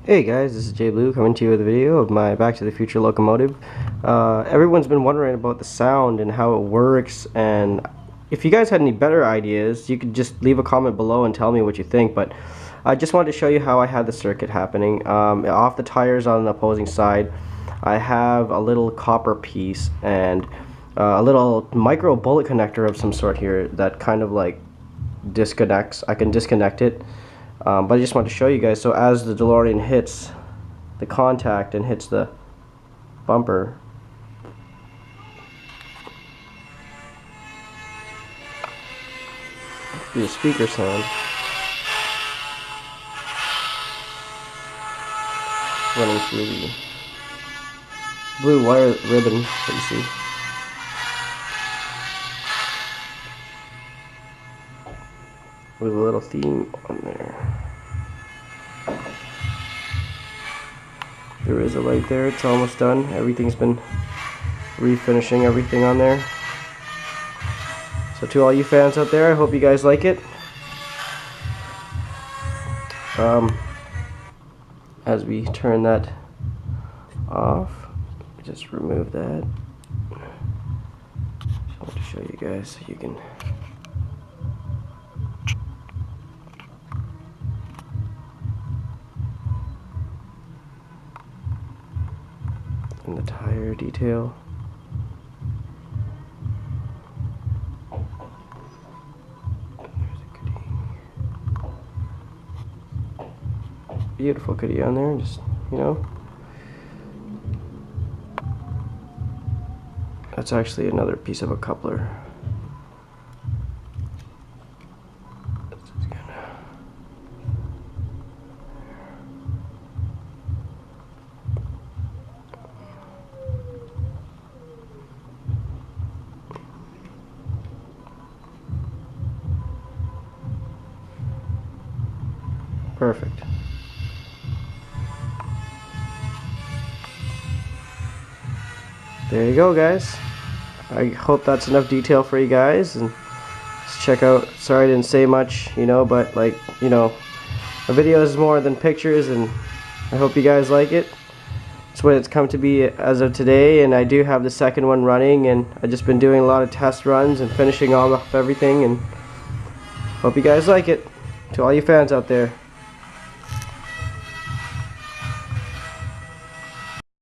Hey guys, this is Jay Blue coming to you with a video of my Back to the Future Locomotive. Everyone's been wondering about the sound and how it works, and if you guys had any better ideas, you could just leave a comment below and tell me what you think. But I just wanted to show you how I had the circuit happening. Off the tires on the opposing side, I have a little copper piece and a little micro bullet connector of some sort here that kind of like disconnects. I can disconnect it. But I just want to show you guys. So as the DeLorean hits the contact and hits the bumper, the speaker sound, running through the blue wire ribbon that you see. With a little theme on there. There is a light there, it's almost done. Everything's been refinishing everything on there. So to all you fans out there, I hope you guys like it. As we turn that off, just remove that. Just want to show you guys so you can and the tire detail. There's a goodie. Beautiful goodie on there, just, you know. That's actually another piece of a coupler. Perfect. There you go, guys. I hope that's enough detail for you guys, and just check out. Sorry I didn't say much, you know, but like, you know, a video is more than pictures, and I hope you guys like it. It's what it's come to be as of today, and I do have the second one running, and I've just been doing a lot of test runs and finishing off everything, and hope you guys like it. To all you fans out there,